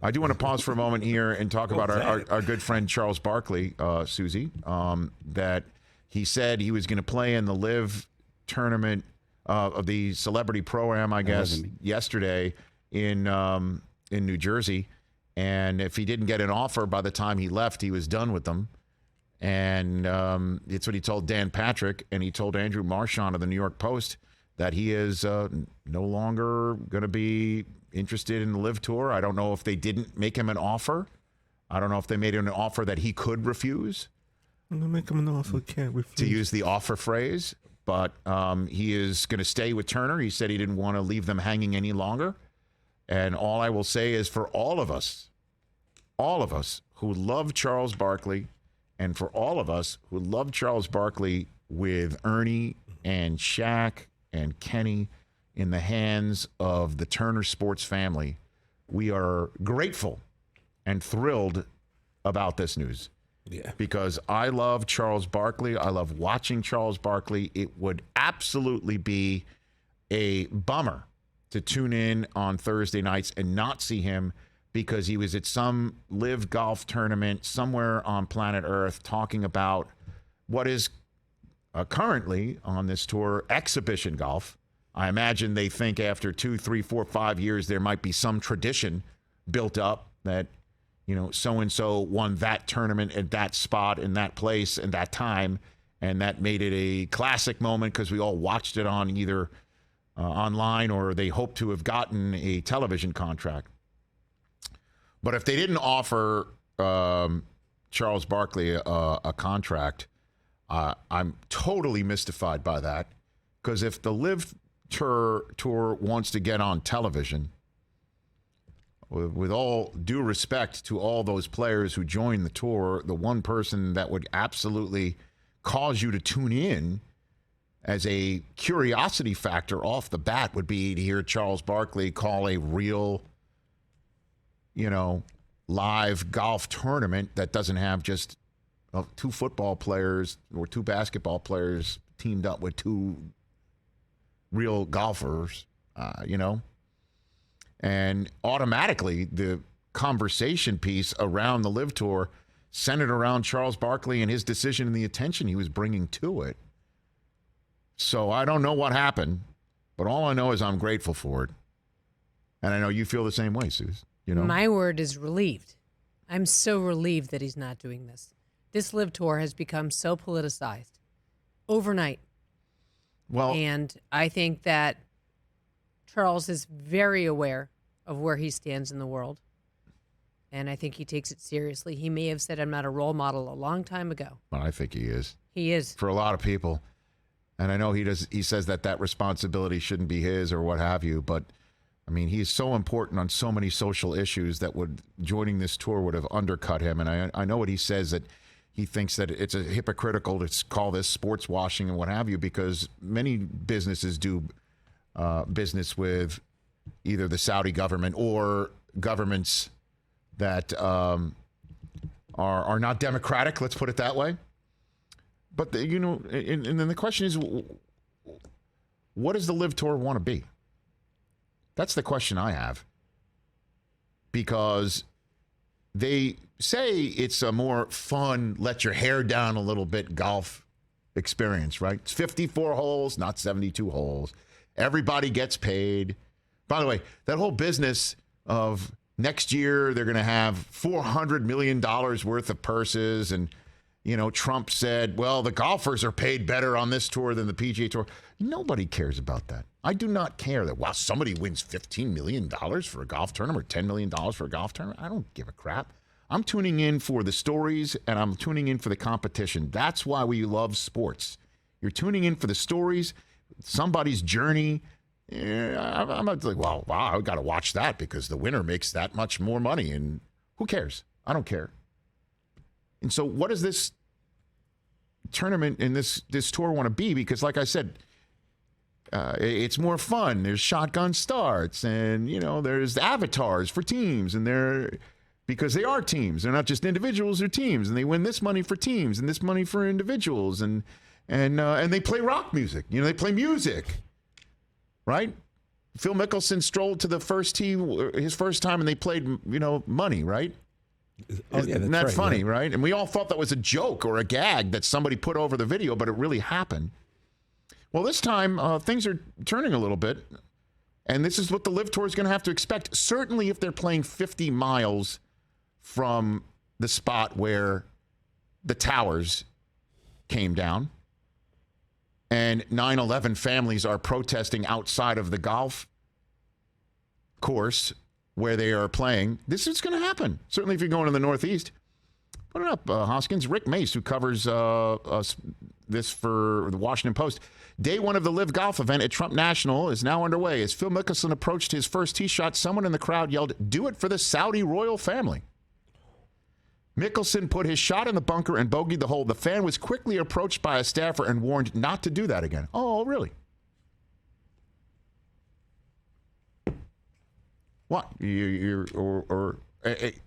I do want to pause for a moment here and talk about our good friend Charles Barkley, Susie, that he said he was going to play in the LIV tournament of the Celebrity Pro-Am, I guess, yesterday in New Jersey. And if he didn't get an offer by the time he left, he was done with them. And it's what he told Dan Patrick, and he told Andrew Marchand of the New York Post that he is no longer going to be interested in the LIV Tour. I don't know if they didn't make him an offer. I don't know if they made him an offer that he could refuse. I'm going to make him an offer, can't refuse. To use the offer phrase. But he is going to stay with Turner. He said he didn't want to leave them hanging any longer. And all I will say is for all of us who love Charles Barkley, and for all of us who love Charles Barkley with Ernie and Shaq and Kenny in the hands of the Turner sports family, we are grateful and thrilled about this news. Yeah. Because I love Charles Barkley. I love watching Charles Barkley. It would absolutely be a bummer to tune in on Thursday nights and not see him because he was at some LIV golf tournament somewhere on planet Earth talking about what is currently on this tour exhibition golf. I imagine they think after 2, 3, 4, 5 years there might be some tradition built up that, you know, so-and-so won that tournament at that spot in that place and that time, and that made it a classic moment because we all watched it on either online or they hope to have gotten a television contract. But if they didn't offer Charles Barkley a contract, I'm totally mystified by that. Because if the LIV Tour wants to get on television, with all due respect to all those players who joined the tour, the one person that would absolutely cause you to tune in as a curiosity factor off the bat would be to hear Charles Barkley call a real, live golf tournament that doesn't have just 2 football players or 2 basketball players teamed up with 2 real golfers, And automatically the conversation piece around the LIV Tour centered around Charles Barkley and his decision and the attention he was bringing to it. So I don't know what happened, but all I know is I'm grateful for it. And I know you feel the same way, Suze. My word is relieved. I'm so relieved that he's not doing this. This LIV Tour has become so politicized overnight. Well, and I think that Charles is very aware of where he stands in the world. And I think he takes it seriously. He may have said I'm not a role model a long time ago. Well, I think he is. He is. For a lot of people. And I know he says that responsibility shouldn't be his or what have you, but I mean, he's so important on so many social issues that joining this tour would have undercut him. And I know what he says, that he thinks that it's a hypocritical to call this sports washing and what have you, because many businesses do business with either the Saudi government or governments that are not democratic, let's put it that way. But, and then the question is, what does the LIV Tour want to be? That's the question I have. Because they say it's a more fun, let your hair down a little bit golf experience, right? It's 54 holes, not 72 holes. Everybody gets paid. By the way, that whole business of next year they're going to have $400 million worth of purses, and Trump said, well, the golfers are paid better on this tour than the PGA Tour. Nobody cares about that. I do not care that, wow, somebody wins $15 million for a golf tournament or $10 million for a golf tournament. I don't give a crap. I'm tuning in for the stories, and I'm tuning in for the competition. That's why we love sports. You're tuning in for the stories, somebody's journey. I'm like, wow, I got to watch that because the winner makes that much more money. And who cares? I don't care. And so what does this tournament and this tour want to be? Because like I said, it's more fun. There's shotgun starts, and, there's avatars for teams, and because they are teams. They're not just individuals, they're teams, and they win this money for teams and this money for individuals, and they play rock music. They play music, right? Phil Mickelson strolled to the first tee his first time, and they played, money, right? Oh, yeah, Isn't that funny, right? And we all thought that was a joke or a gag that somebody put over the video, but it really happened. Well, this time, things are turning a little bit, and this is what the LIV Tour is going to have to expect. Certainly if they're playing 50 miles from the spot where the towers came down, and 9/11 families are protesting outside of the golf course where they are playing. This is going to happen. Certainly if you're going to the Northeast. Put it up, Hoskins. Rick Mace, who covers this for the Washington Post. Day one of the LIV Golf event at Trump National is now underway. As Phil Mickelson approached his first tee shot, someone in the crowd yelled, "Do it for the Saudi royal family." Mickelson put his shot in the bunker and bogeyed the hole. The fan was quickly approached by a staffer and warned not to do that again. Oh, really? What?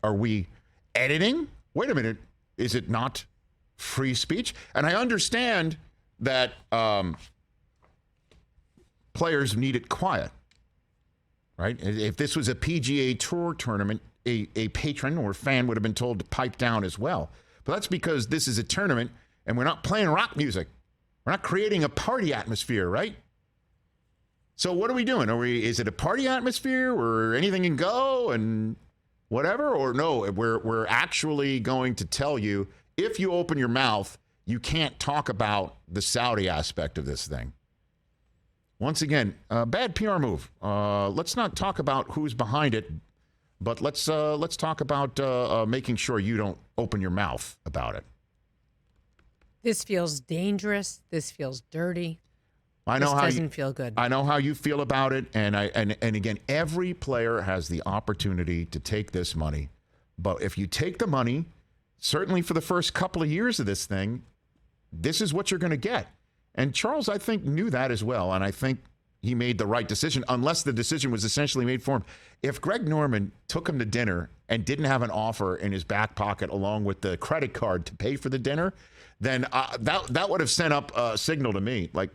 Are we editing? Wait a minute. Is it not free speech? And I understand that players need it quiet, right? If this was a PGA Tour tournament, a patron or fan would have been told to pipe down as well. But that's because this is a tournament and we're not playing rock music. We're not creating a party atmosphere, right? So what are we doing? Is it a party atmosphere or anything can go and whatever? Or no, we're actually going to tell you, if you open your mouth, you can't talk about the Saudi aspect of this thing. Once again, bad PR move. Let's not talk about who's behind it, but let's talk about making sure you don't open your mouth about it. This feels dangerous. This feels dirty. I know this how doesn't feel good. I know how you feel about it, and again, every player has the opportunity to take this money. But if you take the money, certainly for the first couple of years of this thing, this is what you're going to get. And Charles, I think, knew that as well, and I think he made the right decision, unless the decision was essentially made for him. If Greg Norman took him to dinner and didn't have an offer in his back pocket along with the credit card to pay for the dinner, then that would have sent up a signal to me. Like,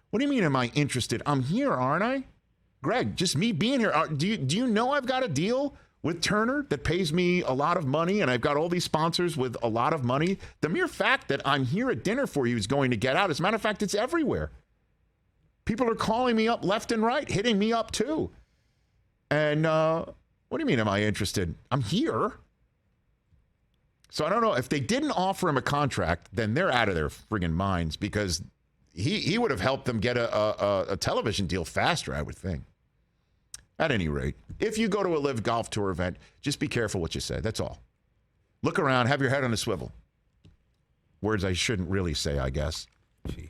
what do you mean, am I interested? I'm here, aren't I? Greg, just me being here. Do you know I've got a deal with Turner that pays me a lot of money, and I've got all these sponsors with a lot of money? The mere fact that I'm here at dinner for you is going to get out. As a matter of fact, it's everywhere. People are calling me up left and right, hitting me up too. And what do you mean, am I interested? I'm here. So I don't know. If they didn't offer him a contract, then they're out of their friggin' minds, because he would have helped them get a television deal faster, I would think. At any rate, if you go to a LIV Golf Tour event, just be careful what you say. That's all. Look around, have your head on a swivel. Words I shouldn't really say, I guess. Jeez.